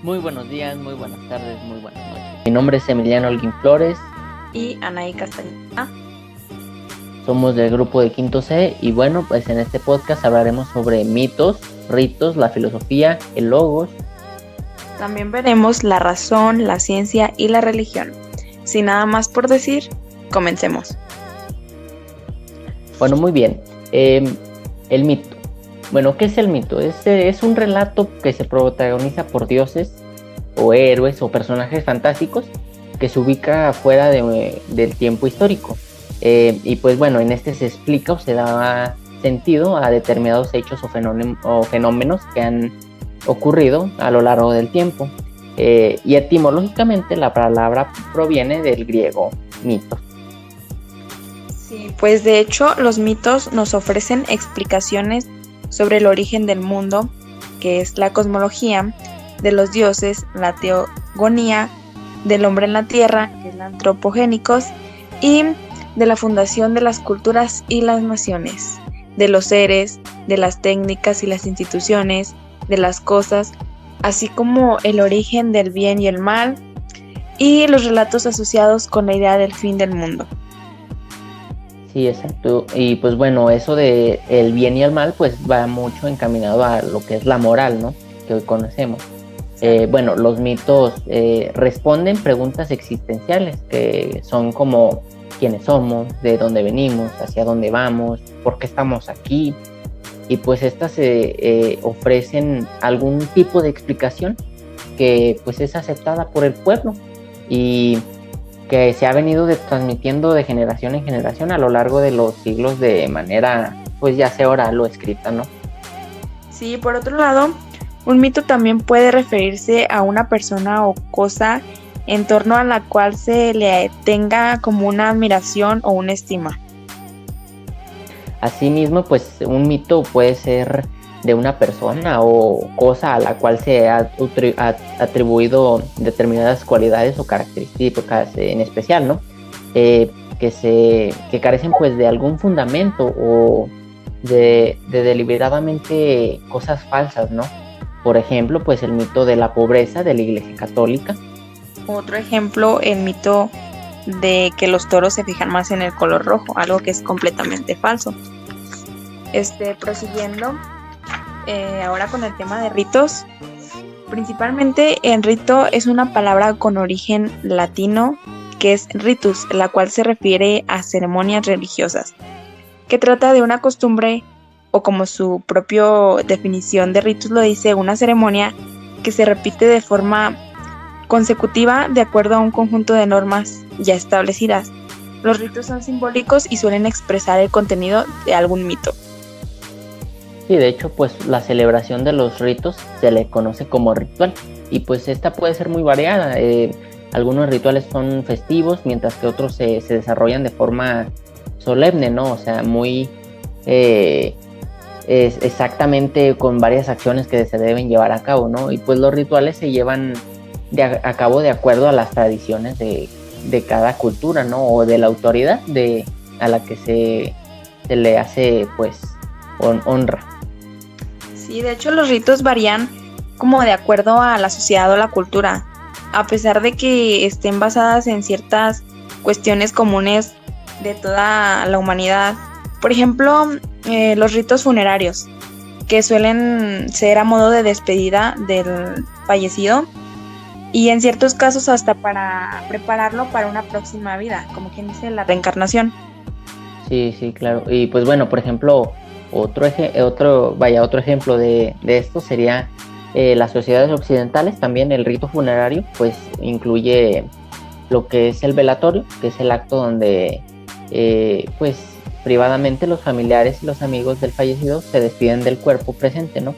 Muy buenos días, muy buenas tardes, muy buenas noches. Mi nombre es Emiliano Holguín Flores. Y Anaí Castañeda. Somos del grupo de Quinto C y bueno, pues en este podcast hablaremos sobre mitos, ritos, la filosofía, el logos. También veremos la razón, la ciencia y la religión. Sin nada más por decir, comencemos. Bueno, muy bien. El mito. Bueno, ¿qué es el mito? Es un relato que se protagoniza por dioses o héroes o personajes fantásticos que se ubica fuera del tiempo histórico. Y pues bueno, en este se explica o se da sentido a determinados hechos o fenómenos que han ocurrido a lo largo del tiempo. Y etimológicamente la palabra proviene del griego mito. Sí, pues de hecho los mitos nos ofrecen explicaciones sobre el origen del mundo, que es la cosmología, de los dioses, la teogonía, del hombre en la tierra, que es la antropogénicos, y de la fundación de las culturas y las naciones, de los seres, de las técnicas y las instituciones, de las cosas, así como el origen del bien y el mal, y los relatos asociados con la idea del fin del mundo. Sí, exacto. Y pues bueno, eso de el bien y el mal pues va mucho encaminado a lo que es la moral, ¿no? Que hoy conocemos. Bueno, los mitos responden preguntas existenciales que son como quiénes somos, de dónde venimos, hacia dónde vamos, por qué estamos aquí. Y pues estas ofrecen algún tipo de explicación que pues es aceptada por el pueblo y que se ha venido transmitiendo de generación en generación a lo largo de los siglos de manera, pues ya sea oral o escrita, ¿no? Sí, por otro lado, un mito también puede referirse a una persona o cosa en torno a la cual se le tenga como una admiración o una estima. Asimismo, pues un mito puede ser de una persona o cosa a la cual se ha atribuido determinadas cualidades o características en especial, ¿no? Que carecen pues de algún fundamento o de deliberadamente cosas falsas, ¿no? Por ejemplo, pues el mito de la pobreza de la Iglesia Católica. Otro ejemplo, el mito de que los toros se fijan más en el color rojo, algo que es completamente falso. Prosiguiendo, ahora con el tema de ritos, principalmente el rito es una palabra con origen latino que es ritus, la cual se refiere a ceremonias religiosas, que trata de una costumbre o como su propia definición de ritus lo dice, una ceremonia que se repite de forma consecutiva de acuerdo a un conjunto de normas ya establecidas. Los ritos son simbólicos y suelen expresar el contenido de algún mito. Sí, de hecho, pues la celebración de los ritos se le conoce como ritual y pues esta puede ser muy variada. Algunos rituales son festivos, mientras que otros se desarrollan de forma solemne, ¿no? O sea, muy exactamente con varias acciones que se deben llevar a cabo, ¿no? Y pues los rituales se llevan a cabo de acuerdo a las tradiciones de cada cultura, ¿no? O de la autoridad a la que se le hace, pues, honra. Sí, de hecho los ritos varían como de acuerdo a la sociedad o la cultura, a pesar de que estén basadas en ciertas cuestiones comunes de toda la humanidad. Por ejemplo, los ritos funerarios, que suelen ser a modo de despedida del fallecido y en ciertos casos hasta para prepararlo para una próxima vida, como quien dice la reencarnación. Sí, claro. Y pues bueno, por ejemplo, otro ejemplo de esto sería las sociedades occidentales. También el rito funerario pues incluye lo que es el velatorio, que es el acto donde pues privadamente los familiares y los amigos del fallecido se despiden del cuerpo presente, ¿no?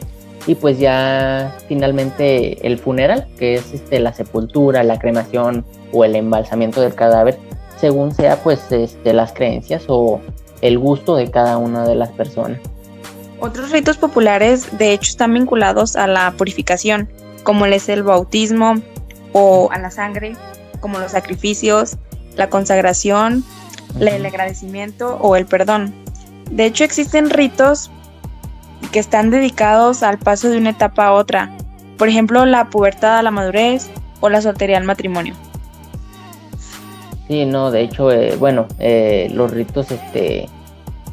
Y pues ya finalmente el funeral, que es la sepultura, la cremación o el embalsamiento del cadáver, según sea pues las creencias o el gusto de cada una de las personas. Otros ritos populares de hecho están vinculados a la purificación, como es el bautismo o a la sangre, como los sacrificios, la consagración, el agradecimiento o el perdón. De hecho existen ritos que están dedicados al paso de una etapa a otra, Por ejemplo, la pubertad a la madurez o la soltería al matrimonio. Sí, no, de hecho, los ritos de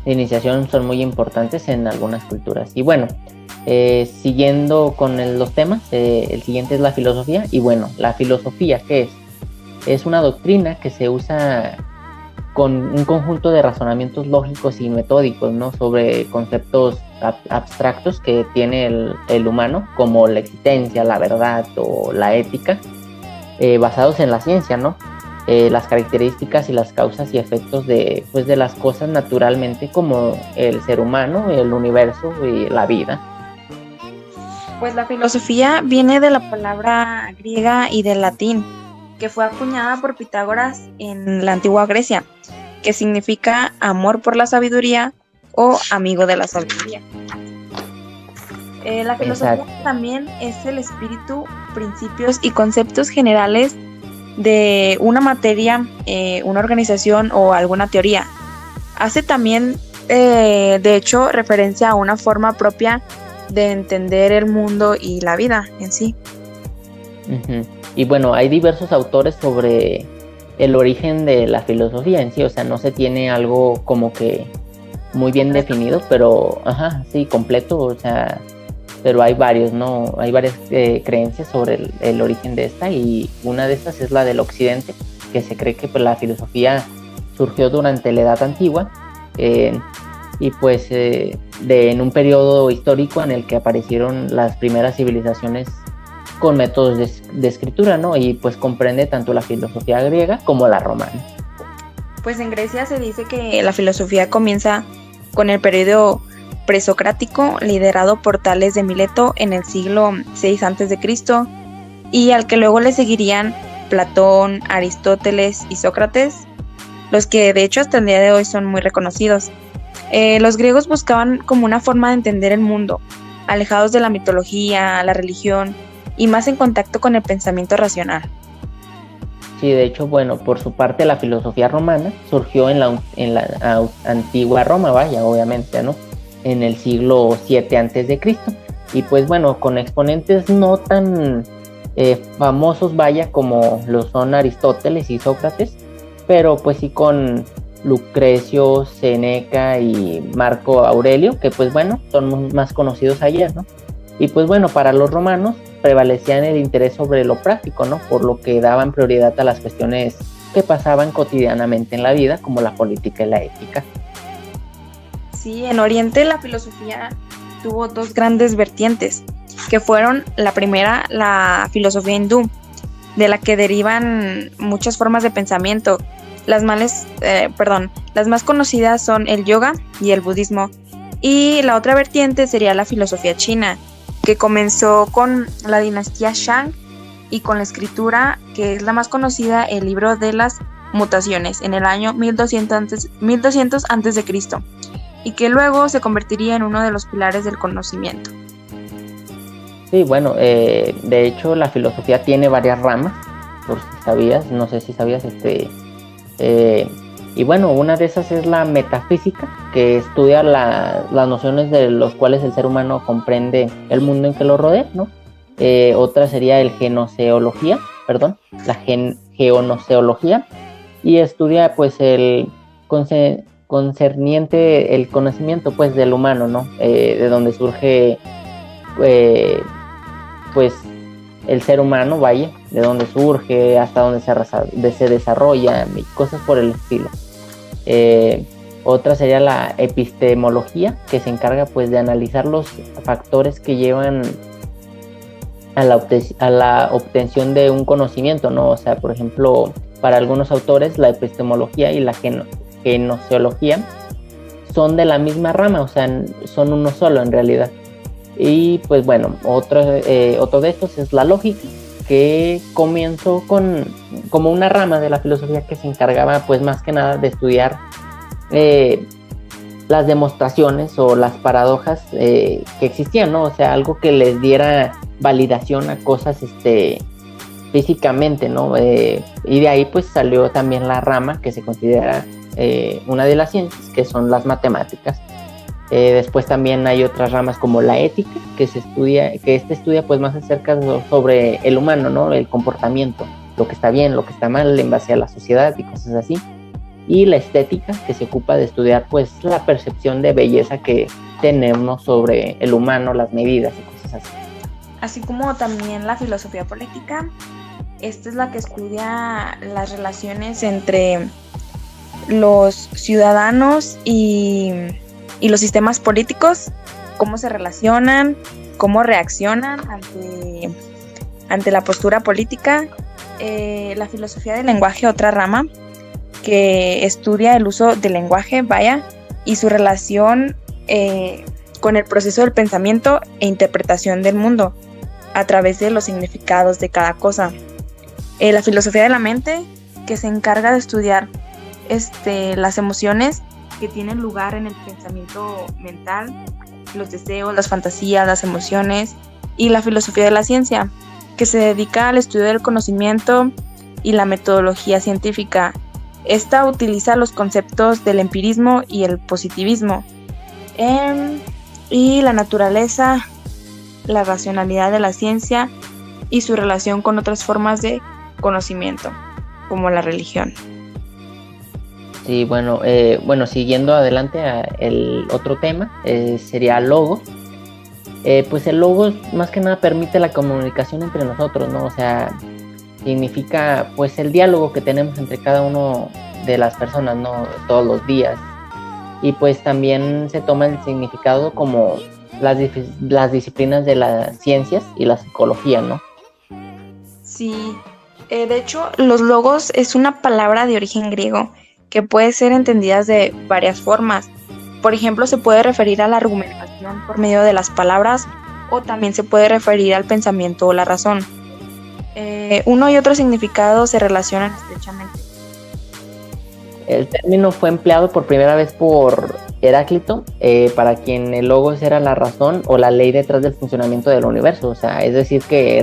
iniciación son muy importantes en algunas culturas. Y bueno, siguiendo con los temas, el siguiente es la filosofía. Y bueno, la filosofía, ¿qué es? Es una doctrina que se usa con un conjunto de razonamientos lógicos y metódicos, ¿no? Sobre conceptos abstractos que tiene el humano, como la existencia, la verdad o la ética, basados en la ciencia, ¿no? Las características y las causas y efectos de las cosas naturalmente, como el ser humano, el universo y la vida. Pues la filosofía viene de la palabra griega y del latín, que fue acuñada por Pitágoras en la antigua Grecia, que significa amor por la sabiduría o amigo de la sabiduría. La filosofía Exacto. También es el espíritu, principios y conceptos generales de una materia, una organización o alguna teoría. Hace también, de hecho, referencia a una forma propia de entender el mundo y la vida en sí. Uh-huh. Y bueno, hay diversos autores sobre el origen de la filosofía en sí, o sea, no se tiene algo como que muy bien definido, pero, sí, completo, o sea, pero hay varios, ¿no? Hay varias creencias sobre el origen de esta, y una de estas es la del occidente, que se cree que pues, la filosofía surgió durante la Edad Antigua, y pues en un periodo histórico en el que aparecieron las primeras civilizaciones con métodos de escritura, ¿no? Y pues comprende tanto la filosofía griega como la romana. Pues en Grecia se dice que la filosofía comienza con el periodo presocrático, liderado por Tales de Mileto en el siglo VI a.C., y al que luego le seguirían Platón, Aristóteles y Sócrates, los que de hecho hasta el día de hoy son muy reconocidos. Los griegos buscaban como una forma de entender el mundo, alejados de la mitología, la religión y más en contacto con el pensamiento racional. Sí, de hecho, bueno, por su parte la filosofía romana surgió en la antigua Roma, obviamente, ¿no? En el siglo VII a.C. Y pues bueno, con exponentes no tan famosos, como lo son Aristóteles y Sócrates, pero pues sí con Lucrecio, Séneca y Marco Aurelio, que pues bueno, son más conocidos ayer, ¿no? Y pues bueno, para los romanos prevalecían el interés sobre lo práctico, ¿no? Por lo que daban prioridad a las cuestiones que pasaban cotidianamente en la vida, como la política y la ética. Sí, en Oriente la filosofía tuvo dos grandes vertientes, que fueron la primera, la filosofía hindú, de la que derivan muchas formas de pensamiento. Las más conocidas son el yoga y el budismo, y la otra vertiente sería la filosofía china, que comenzó con la dinastía Shang y con la escritura, que es la más conocida, el libro de las mutaciones, en el año 1200 a.C., y que luego se convertiría en uno de los pilares del conocimiento. Sí, bueno, de hecho la filosofía tiene varias ramas, por si sabías, no sé si sabías, y bueno, una de esas es la metafísica, que estudia las nociones de los cuales el ser humano comprende el mundo en que lo rodea, ¿no? Otra sería la geonoseología, y estudia pues el concerniente el conocimiento pues del humano, ¿no? De donde surge pues el ser humano, de dónde surge, hasta dónde se desarrolla y cosas por el estilo. Otra sería la epistemología, que se encarga pues de analizar los factores que llevan a la obtención de un conocimiento, ¿no? O sea, por ejemplo, para algunos autores la epistemología y la genoseología son de la misma rama, o sea, son uno solo en realidad. Y pues bueno, otro de estos es la lógica, que comenzó como una rama de la filosofía que se encargaba pues más que nada de estudiar las demostraciones o las paradojas que existían, ¿no? O sea, algo que les diera validación a cosas físicamente, ¿no? Y de ahí pues salió también la rama que se considera una de las ciencias, que son las matemáticas. Después también hay otras ramas como la ética, que estudia pues más acerca sobre el humano, ¿no? El comportamiento, lo que está bien, lo que está mal en base a la sociedad y cosas así. Y la estética, que se ocupa de estudiar pues la percepción de belleza que tenemos sobre el humano, las medidas y cosas así. Así como también la filosofía política, esta es la que estudia las relaciones entre los ciudadanos y los sistemas políticos, cómo se relacionan, cómo reaccionan ante la postura política. La filosofía del lenguaje, otra rama, que estudia el uso del lenguaje, y su relación con el proceso del pensamiento e interpretación del mundo a través de los significados de cada cosa. La filosofía de la mente, que se encarga de estudiar las emociones que tienen lugar en el pensamiento mental, los deseos, las fantasías, las emociones, y la filosofía de la ciencia, que se dedica al estudio del conocimiento y la metodología científica. Esta utiliza los conceptos del empirismo y el positivismo, y la naturaleza, la racionalidad de la ciencia y su relación con otras formas de conocimiento, como la religión. Sí, bueno, siguiendo adelante a el otro tema, sería logos. Pues el logos más que nada permite la comunicación entre nosotros, ¿no? O sea, significa pues el diálogo que tenemos entre cada uno de las personas, ¿no? Todos los días. Y pues también se toma el significado como las disciplinas de las ciencias y la psicología, ¿no? Sí, de hecho, los logos es una palabra de origen griego que puede ser entendida de varias formas. Por ejemplo, se puede referir a la argumentación por medio de las palabras, o también se puede referir al pensamiento o la razón. Uno y otro significado se relacionan estrechamente. El término fue empleado por primera vez por Heráclito, para quien el logos era la razón o la ley detrás del funcionamiento del universo. O sea, es decir que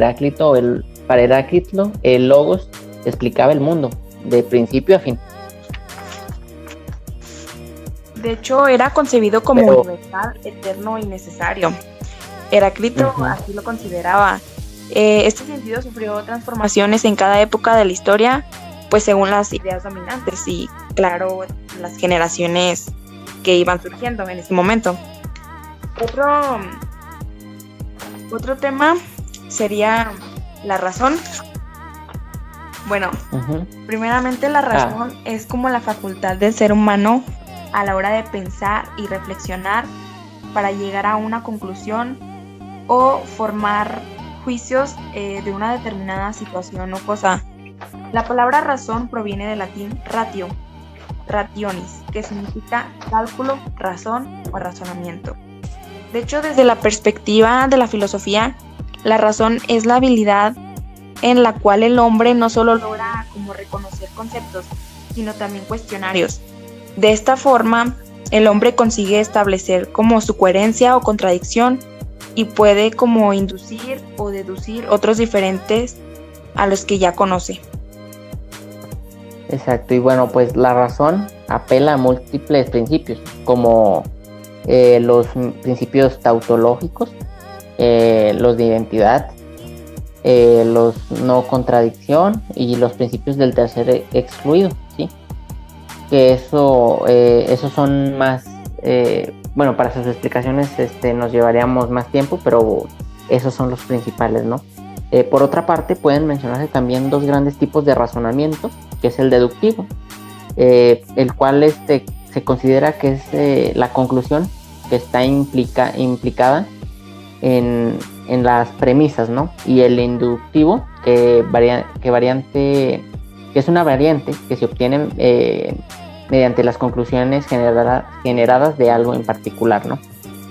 para Heráclito el logos explicaba el mundo de principio a fin. De hecho, era concebido como universal, eterno y necesario. Heráclito así lo consideraba. Este sentido sufrió transformaciones en cada época de la historia, pues según las ideas dominantes y, claro, las generaciones que iban surgiendo en ese momento. Otro tema sería la razón. Bueno, primeramente la razón es como la facultad del ser humano a la hora de pensar y reflexionar para llegar a una conclusión o formar juicios de una determinada situación o cosa. La palabra razón proviene del latín ratio, rationis, que significa cálculo, razón o razonamiento. De hecho, desde la perspectiva de la filosofía, la razón es la habilidad en la cual el hombre no solo logra como reconocer conceptos, sino también cuestionarios. De esta forma, el hombre consigue establecer como su coherencia o contradicción y puede como inducir o deducir otros diferentes a los que ya conoce. Exacto, y bueno, pues la razón apela a múltiples principios, como los principios tautológicos, los de identidad, los no contradicción y los principios del tercer excluido, ¿sí? Que esos son más, para sus explicaciones nos llevaríamos más tiempo, pero esos son los principales, ¿no? Por otra parte, pueden mencionarse también dos grandes tipos de razonamiento, que es el deductivo, el cual se considera que es la conclusión que está implicada en las premisas, ¿no? Y el inductivo, que es una variante que se obtiene mediante las conclusiones generadas de algo en particular, ¿no?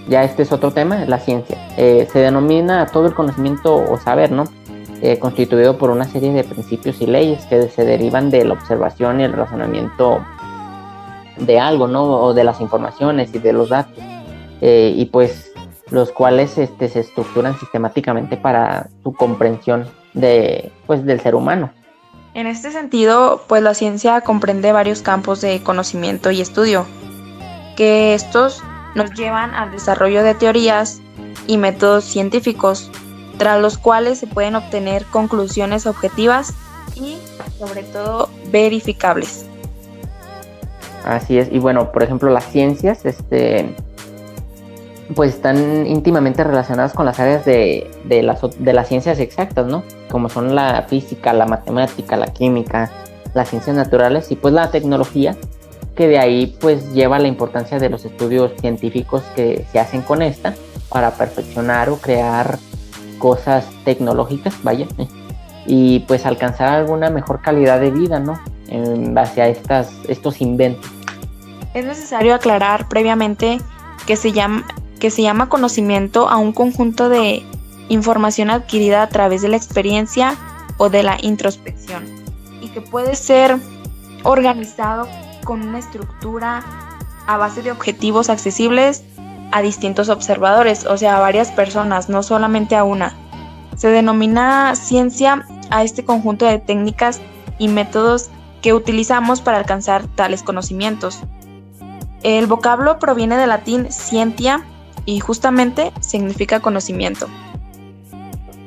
Ya este es otro tema, la ciencia. Se denomina todo el conocimiento o saber, ¿no? Constituido por una serie de principios y leyes que se derivan de la observación y el razonamiento de algo, ¿no? O de las informaciones y de los datos. Y pues los cuales se estructuran sistemáticamente para su comprensión del ser humano. En este sentido, pues la ciencia comprende varios campos de conocimiento y estudio, que estos nos llevan al desarrollo de teorías y métodos científicos, tras los cuales se pueden obtener conclusiones objetivas y, sobre todo, verificables. Así es, y bueno, por ejemplo, las ciencias, pues están íntimamente relacionadas con las áreas de las ciencias exactas, ¿no? Como son la física, la matemática, la química, las ciencias naturales y pues la tecnología, que de ahí pues lleva la importancia de los estudios científicos que se hacen con esta para perfeccionar o crear cosas tecnológicas, vaya, y pues alcanzar alguna mejor calidad de vida, ¿no? En base a estos inventos. Es necesario aclarar previamente que se llama conocimiento a un conjunto de información adquirida a través de la experiencia o de la introspección y que puede ser organizado con una estructura a base de objetivos accesibles a distintos observadores, o sea, a varias personas, no solamente a una. Se denomina ciencia a este conjunto de técnicas y métodos que utilizamos para alcanzar tales conocimientos. El vocablo proviene del latín scientia y justamente significa conocimiento.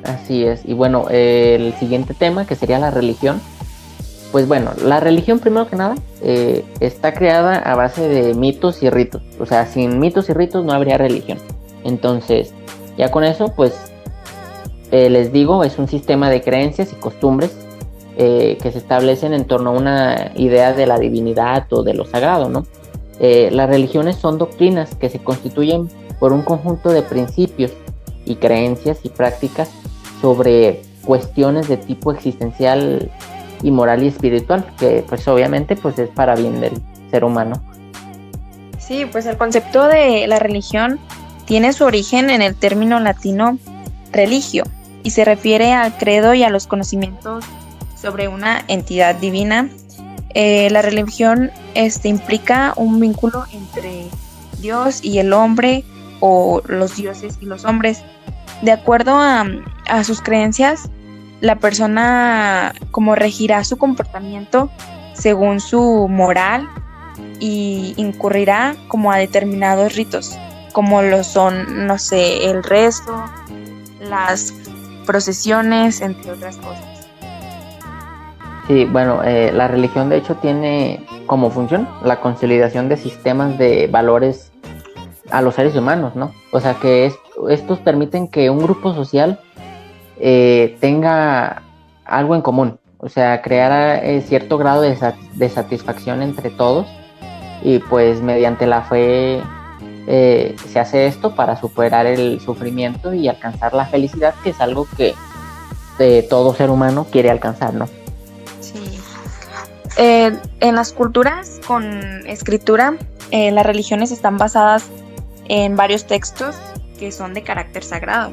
Así es, y bueno, el siguiente tema que sería la religión. Pues bueno, la religión primero que nada está creada a base de mitos y ritos. O sea, sin mitos y ritos no habría religión. Entonces, ya con eso, pues les digo, es un sistema de creencias y costumbres que se establecen en torno a una idea de la divinidad o de lo sagrado, ¿no? Las religiones son doctrinas que se constituyen por un conjunto de principios y creencias y prácticas sobre cuestiones de tipo existencial y moral y espiritual, que pues obviamente pues es para bien del ser humano. Sí, pues el concepto de la religión tiene su origen en el término latino religio y se refiere al credo y a los conocimientos sobre una entidad divina. La religión implica un vínculo entre Dios y el hombre o los dioses y los hombres. De acuerdo a sus creencias, la persona como regirá su comportamiento según su moral y incurrirá como a determinados ritos, como lo son, no sé, el rezo, las procesiones, entre otras cosas. Sí, bueno, la religión de hecho tiene como función la consolidación de sistemas de valores a los seres humanos, ¿no? O sea que estos permiten que un grupo social tenga algo en común, o sea, crear cierto grado de satisfacción entre todos y pues mediante la fe se hace esto para superar el sufrimiento y alcanzar la felicidad, que es algo que todo ser humano quiere alcanzar, ¿no? Sí. En las culturas con escritura, las religiones están basadas en varios textos que son de carácter sagrado.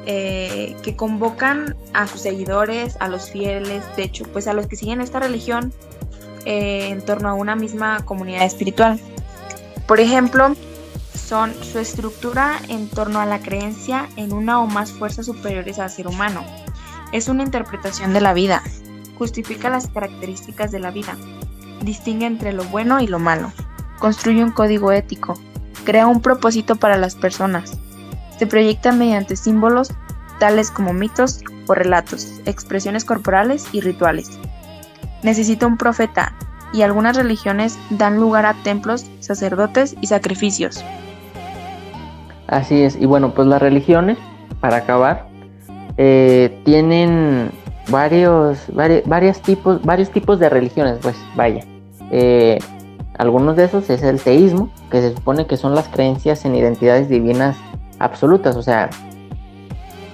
Que convocan a sus seguidores, a los fieles, de hecho, pues a los que siguen esta religión en torno a una misma comunidad espiritual. Por ejemplo, son su estructura en torno a la creencia en una o más fuerzas superiores al ser humano. Es una interpretación de la vida, justifica las características de la vida, distingue entre lo bueno y lo malo, construye un código ético, crea un propósito para las personas. Se proyecta mediante símbolos tales como mitos o relatos, expresiones corporales y rituales. Necesita un profeta y algunas religiones dan lugar a templos, sacerdotes y sacrificios. Así es, y bueno, pues las religiones, para acabar, tienen varios tipos de religiones, pues vaya. Algunos de esos es el teísmo, que se supone que son las creencias en identidades divinas absolutas, o sea,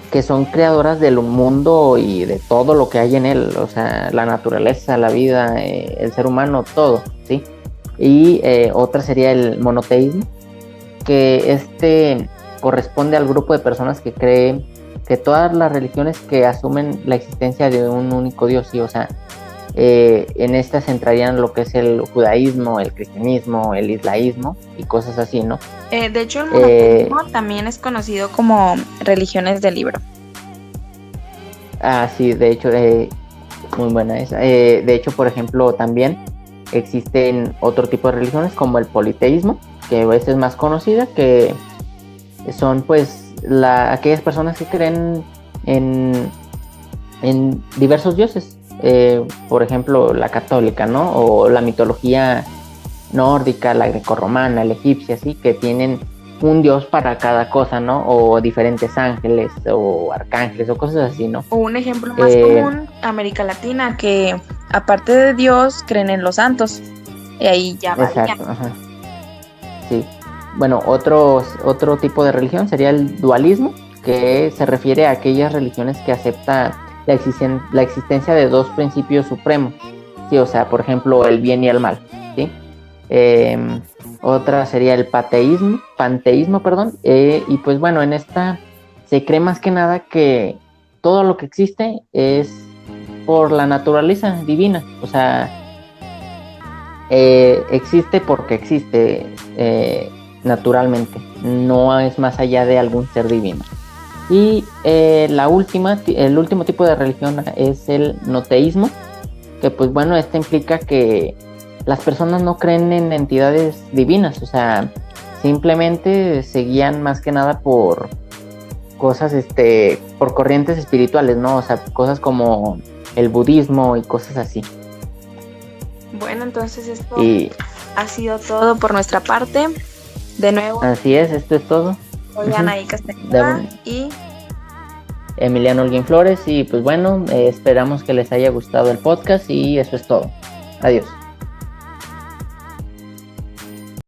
que son creadoras del mundo y de todo lo que hay en él, o sea, la naturaleza, la vida, el ser humano, todo, ¿sí? Y otra sería el monoteísmo, que corresponde al grupo de personas que creen que todas las religiones que asumen la existencia de un único Dios, ¿sí? O sea, en estas entrarían lo que es el judaísmo, el cristianismo, el islaísmo y cosas así, ¿no? De hecho, el monoteísmo también es conocido como religiones del libro. Sí, de hecho, muy buena esa. De hecho, por ejemplo, también existen otro tipo de religiones como el politeísmo, que a veces es más conocida, que son pues aquellas personas que creen en diversos dioses, por ejemplo la católica, ¿no? O la mitología nórdica, la grecorromana, la egipcia, así, que tienen un dios para cada cosa, ¿no? O diferentes ángeles o arcángeles o cosas así, ¿no? O un ejemplo más común, América Latina, que aparte de Dios creen en los santos. Y ahí ya varía. Exacto, ajá. Sí. Bueno, otro tipo de religión sería el dualismo, que se refiere a aquellas religiones que aceptan la existencia de dos principios supremos. Sí, o sea, por ejemplo, el bien y el mal, ¿sí? Otra sería el panteísmo, y pues bueno, en esta se cree más que nada que todo lo que existe es por la naturaleza divina, o sea, existe porque existe naturalmente, no es más allá de algún ser divino. Y el último tipo de religión es el noteísmo, que pues bueno, este implica que las personas no creen en entidades divinas, o sea, simplemente se guían más que nada por cosas, por corrientes espirituales, ¿no? O sea, cosas como el budismo y cosas así. Bueno, entonces esto ha sido todo por nuestra parte. De nuevo. Así es, esto es todo. Soy Anaí Castañeda y Emiliano Holguín Flores, y pues bueno, esperamos que les haya gustado el podcast y eso es todo. Adiós.